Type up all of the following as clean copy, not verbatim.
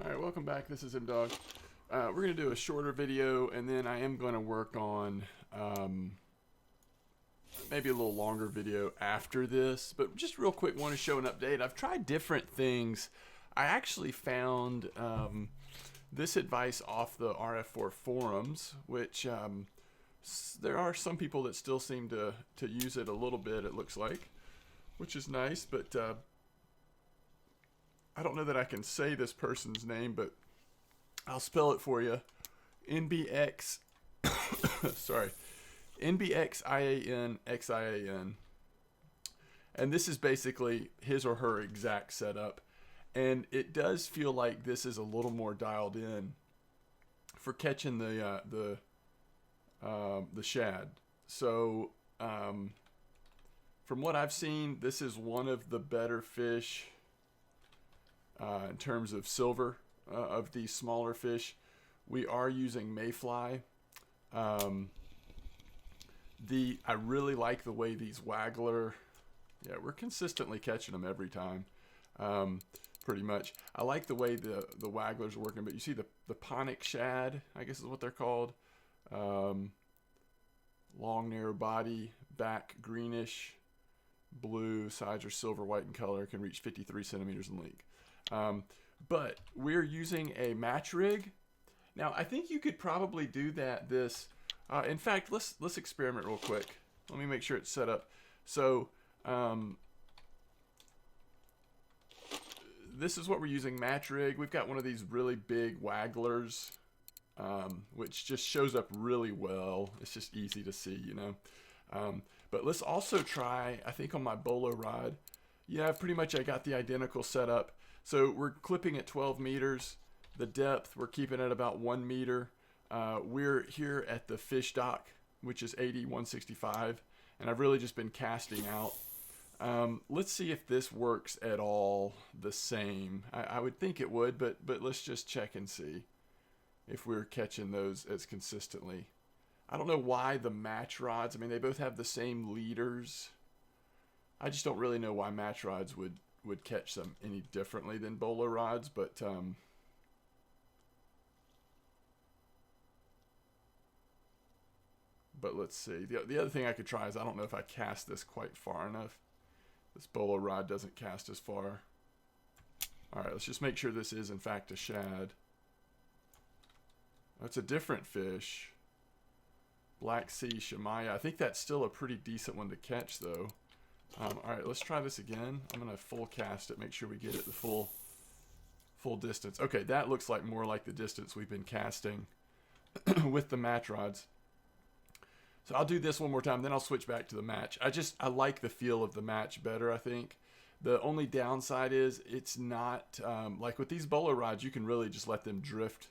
Alright, welcome back. This is M-Dog. We're going to do a shorter video, and then I am going to work on maybe a little longer video after this. But just real quick, want to show an update. I've tried different things. I actually found this advice off the RF4 forums, which there are some people that still seem to use it a little bit, it looks like, which is nice, but I don't know that I can say this person's name, but I'll spell it for you. NBX, sorry, NBXIANXIAN. And this is basically his or her exact setup. And it does feel like this is a little more dialed in for catching the shad. So, from what I've seen, this is one of the better fish in terms of silver of these smaller fish. We are using mayfly. I really like the way these waggler, yeah, we're consistently catching them every time, pretty much. I like the way the wagglers are working, but you see the Pontic Shad, I guess is what they're called. Long, narrow body, back greenish, blue, sides are silver, white in color, can reach 53 centimeters in length. But we're using a match rig. Now, I think you could probably do this. In fact, let's experiment real quick. Let me make sure it's set up. So, this is what we're using, match rig. We've got one of these really big wagglers, which just shows up really well. It's just easy to see, you know. But let's also try, I think on my Bolo Rod, yeah, pretty much I got the identical setup. So we're clipping at 12 meters. The depth, we're keeping at about 1 meter. We're here at the fish dock, which is 80-165. And I've really just been casting out. Let's see if this works at all the same. I would think it would, but let's just check and see if we're catching those as consistently. I don't know why the match rods, I mean, they both have the same leaders. I just don't really know why match rods would catch them any differently than Bolo rods, but let's see. The other thing I could try is, I don't know if I cast this quite far enough. This Bolo Rod doesn't cast as far. Alright, let's just make sure this is in fact a shad. That's a different fish. Black Sea Shamaya. I think that's still a pretty decent one to catch though. Alright, let's try this again. I'm going to full cast it, make sure we get it the full distance. Okay, that looks like more like the distance we've been casting with the match rods. So I'll do this one more time, then I'll switch back to the match. I like the feel of the match better, I think. The only downside is it's not, like with these Bolo rods, you can really just let them drift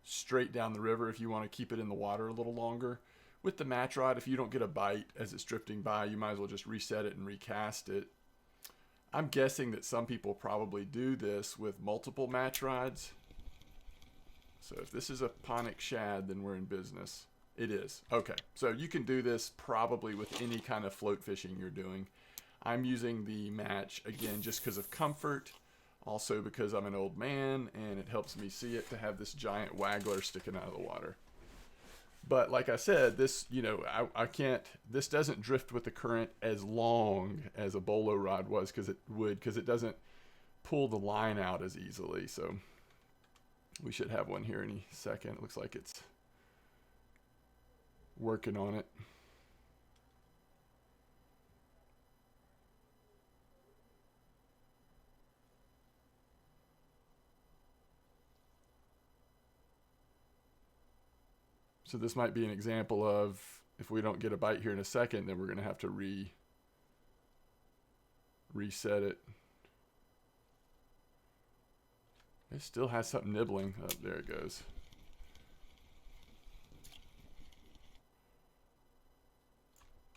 straight down the river if you want to keep it in the water a little longer. With the match rod, if you don't get a bite as it's drifting by, you might as well just reset it and recast it. I'm guessing that some people probably do this with multiple match rods. So if this is a Pontic Shad, then we're in business. It is. Okay, so you can do this probably with any kind of float fishing you're doing. I'm using the match, again, just because of comfort. Also because I'm an old man, and it helps me see it to have this giant waggler sticking out of the water. But like I said, this, you know, I can't, this doesn't drift with the current as long as a Bolo Rod was, because it doesn't pull the line out as easily. So we should have one here any second. It looks like it's working on it. So this might be an example of, if we don't get a bite here in a second, then we're going to have to reset it. It still has something nibbling. Oh, there it goes.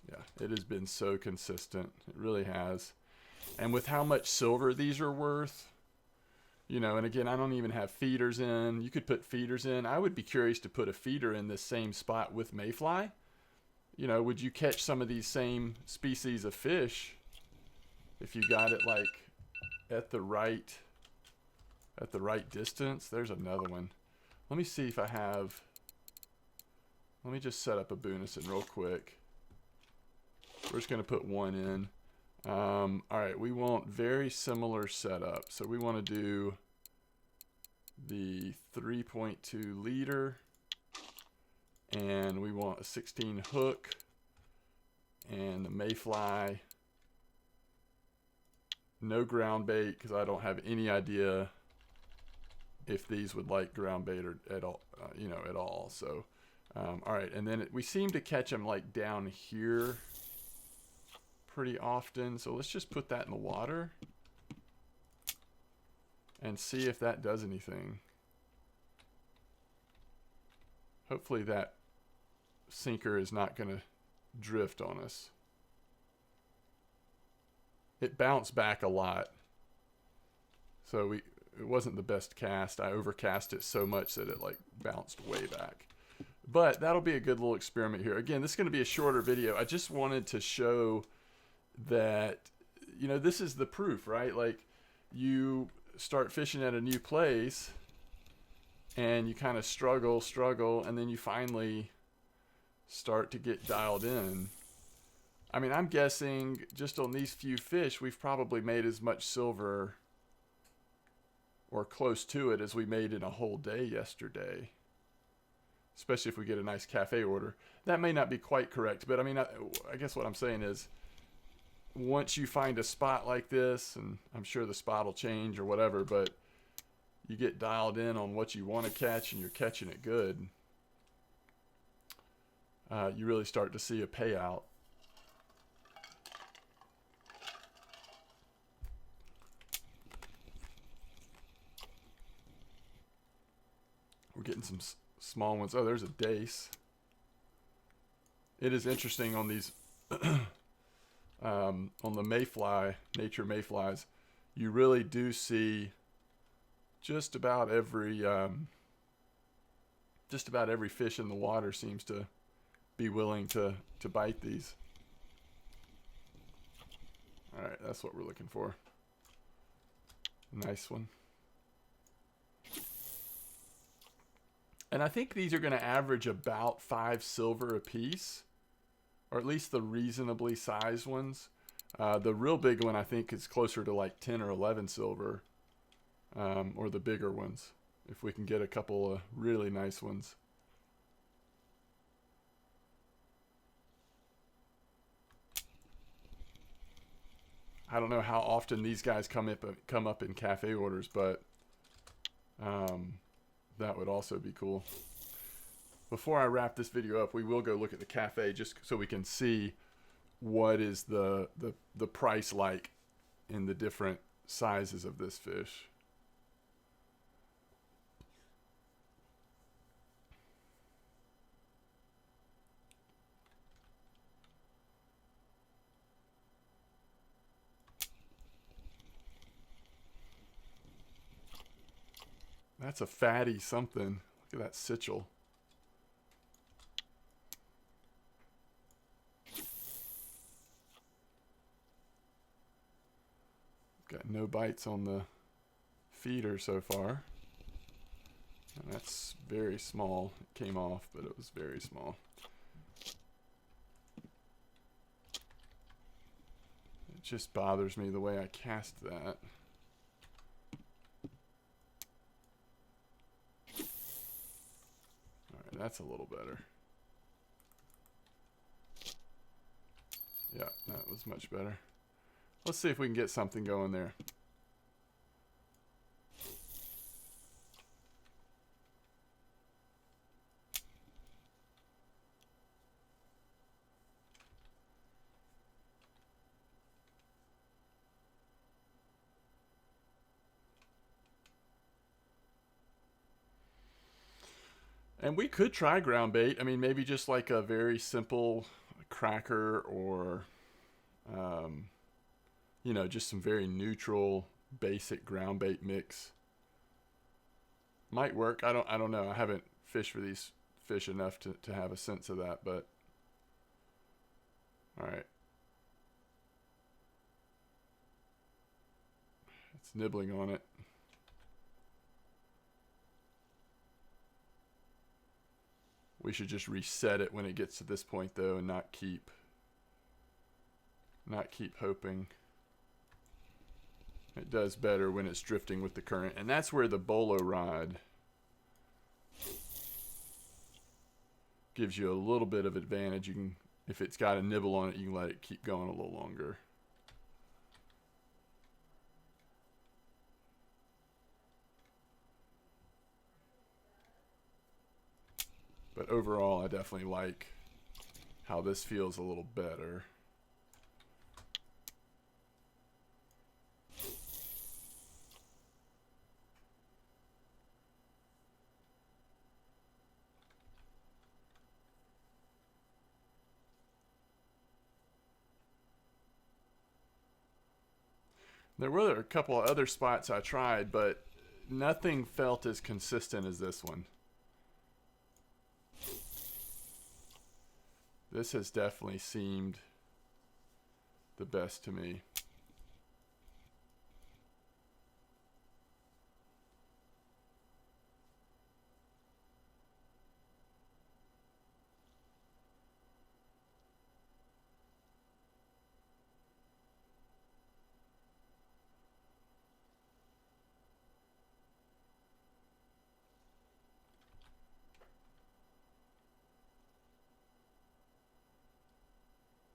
Yeah, it has been so consistent. It really has. And with how much silver these are worth, you know, and again, I don't even have feeders in. You could put feeders in. I would be curious to put a feeder in this same spot with mayfly. You know, would you catch some of these same species of fish if you got it like at the right at the right distance. There's another one. Let me see if I have, let me just set up a Bunison real quick. We're just gonna put one in. All right, we want very similar setup. So we want to do the 3.2 liter, and we want a 16 hook, and the mayfly. No ground bait, because I don't have any idea if these would like ground bait or at all, you know, at all. So, all right, and then we seem to catch them like down here pretty often. So let's just put that in the water and see if that does anything. Hopefully that sinker is not going to drift on us. It bounced back a lot. So it wasn't the best cast. I overcast it so much that it like bounced way back. But that'll be a good little experiment here. Again, this is going to be a shorter video. I just wanted to show that, you know, this is the proof, right? Like, you start fishing at a new place and you kind of struggle, and then you finally start to get dialed in. I mean, I'm guessing just on these few fish, we've probably made as much silver or close to it as we made in a whole day yesterday. Especially if we get a nice cafe order. That may not be quite correct, but I mean, I guess what I'm saying is, once you find a spot like this, and I'm sure the spot will change or whatever, but you get dialed in on what you want to catch and you're catching it good, you really start to see a payout. We're getting some small ones. Oh, there's a dace. It is interesting on these on the mayfly, nature mayflies, you really do see just about every fish in the water seems to be willing to bite these. All right, that's what we're looking for. Nice one. And I think these are going to average about 5 silver a piece, or at least the reasonably sized ones. The real big one I think is closer to like 10 or 11 silver, or the bigger ones, if we can get a couple of really nice ones. I don't know how often these guys come up in cafe orders, but that would also be cool. Before I wrap this video up, we will go look at the cafe just so we can see what is the price like in the different sizes of this fish. That's a fatty something. Look at that sitchel. Got no bites on the feeder so far. And that's very small. It came off, but it was very small. It just bothers me the way I cast that. Alright, that's a little better. Yeah, that was much better. Let's see if we can get something going there. And we could try ground bait. I mean, maybe just like a very simple cracker or, you know, just some very neutral, basic ground bait mix. Might work. I don't know. I haven't fished for these fish enough to have a sense of that, but all right. It's nibbling on it. we should just reset it when it gets to this point though, and not keep hoping. It does better when it's drifting with the current, and that's where the Bolo Rod gives you a little bit of advantage. You can, if it's got a nibble on it, you can let it keep going a little longer. But overall, I definitely like how this feels a little better. There were a couple of other spots I tried, but nothing felt as consistent as this one. This has definitely seemed the best to me.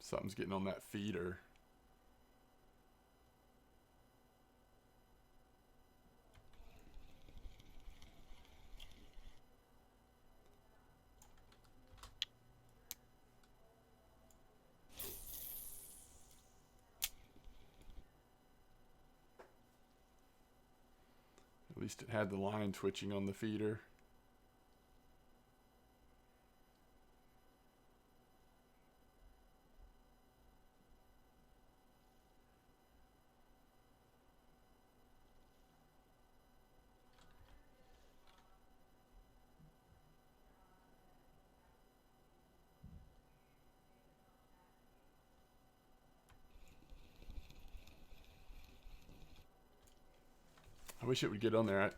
Something's getting on that feeder. At least it had the line twitching on the feeder. I wish it would get on there.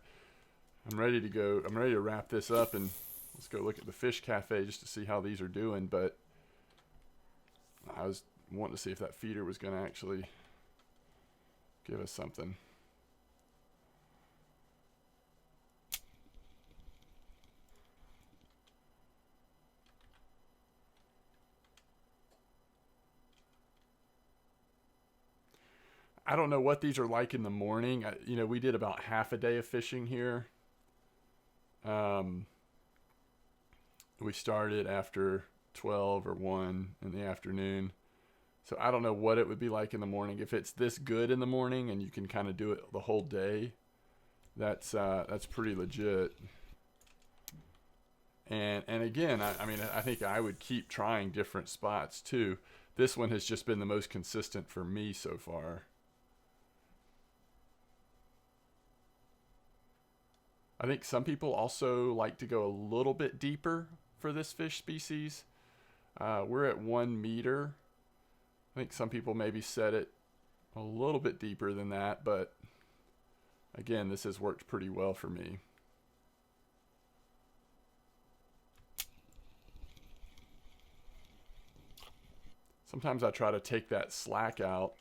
I'm ready to go. I'm ready to wrap this up and let's go look at the fish cafe just to see how these are doing. But I was wanting to see if that feeder was going to actually give us something. I don't know what these are like in the morning. You know, we did about half a day of fishing here. We started after 12 or 1 in the afternoon. So I don't know what it would be like in the morning. If it's this good in the morning and you can kind of do it the whole day, that's pretty legit. And again, I mean, I think I would keep trying different spots too. This one has just been the most consistent for me so far. I think some people also like to go a little bit deeper for this fish species. We're at 1 meter. I think some people maybe set it a little bit deeper than that, but again, this has worked pretty well for me. Sometimes I try to take that slack out,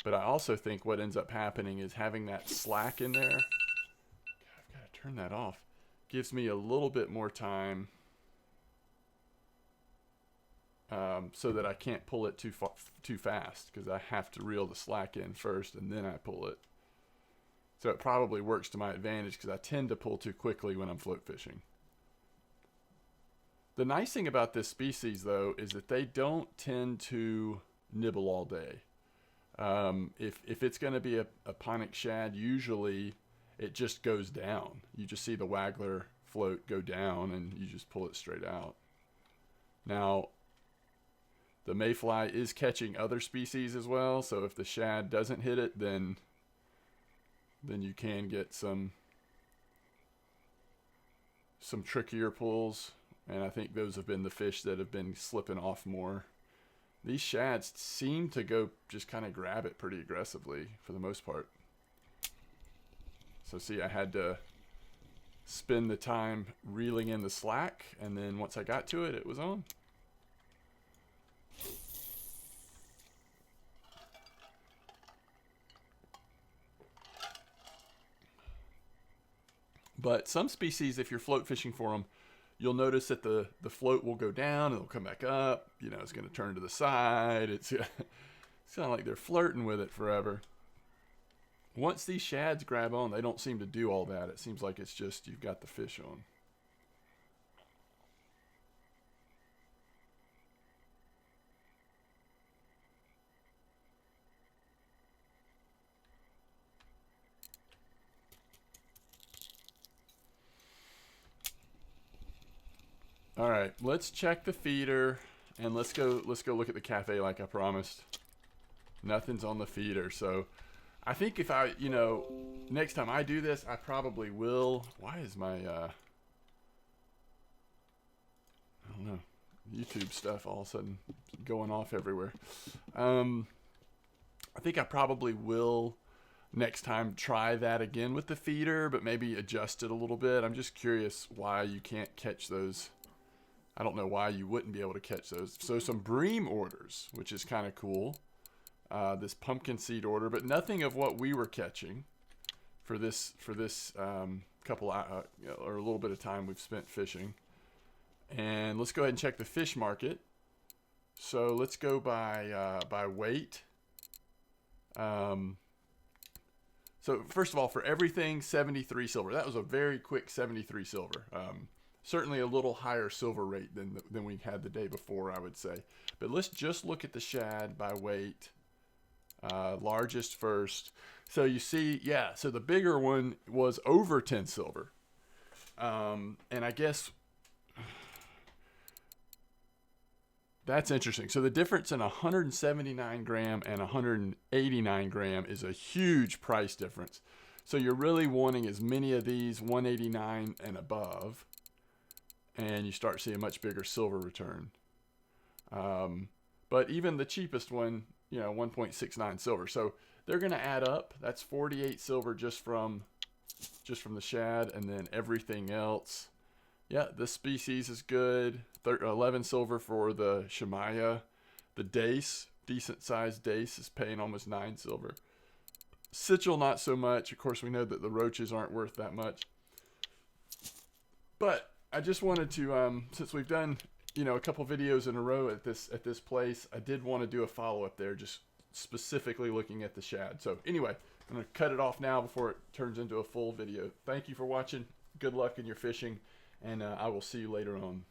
but I also think what ends up happening is having that slack in there. Turn that off. Gives me a little bit more time so that I can't pull it too fast because I have to reel the slack in first and then I pull it. So it probably works to my advantage because I tend to pull too quickly when I'm float fishing. The nice thing about this species though is that they don't tend to nibble all day. If it's going to be a Pontic Shad, usually it just goes down. You just see the waggler float go down and you just pull it straight out. Now, the mayfly is catching other species as well, so if the shad doesn't hit it, then you can get some trickier pulls, and I think those have been the fish that have been slipping off more. These shads seem to go just kind of grab it pretty aggressively for the most part. So see, I had to spend the time reeling in the slack, and then once I got to it, it was on. But some species, if you're float fishing for them, you'll notice that the float will go down and it'll come back up. You know, it's going to turn to the side. It's kind of like they're flirting with it forever. Once these shads grab on, they don't seem to do all that. It seems like it's just you've got the fish on. All right, let's check the feeder, and let's go look at the cafe like I promised. Nothing's on the feeder, so I think if I, you know, next time I do this, I probably will. Why is my, I don't know, YouTube stuff all of a sudden going off everywhere. I think I probably will next time try that again with the feeder, but maybe adjust it a little bit. I'm just curious why you can't catch those. I don't know why you wouldn't be able to catch those. So some bream orders, which is kind of cool. This pumpkin seed order, but nothing of what we were catching for this couple or a little bit of time we've spent fishing. And let's go ahead and check the fish market. So let's go by weight. So first of all, for everything, 73 silver. That was a very quick 73 silver. Certainly a little higher silver rate than we had the day before, I would say. But let's just look at the shad by weight. Largest first. So you see, yeah, so the bigger one was over 10 silver. And I guess that's interesting. So the difference in 179 gram and 189 gram is a huge price difference. So you're really wanting as many of these 189 and above, and you start seeing a much bigger silver return. But even the cheapest one, you know, 1.69 silver. So they're going to add up. That's 48 silver just from the shad, and then everything else. Yeah, this species is good. 11 silver for the shamaya. The dace, decent sized dace, is paying almost 9 silver. Sichel, not so much. Of course, we know that the roaches aren't worth that much. But I just wanted to, since we've done, you know, a couple videos in a row at this place, I did want to do a follow-up there, just specifically looking at the shad. So anyway, I'm going to cut it off now before it turns into a full video. Thank you for watching. Good luck in your fishing, and I will see you later on.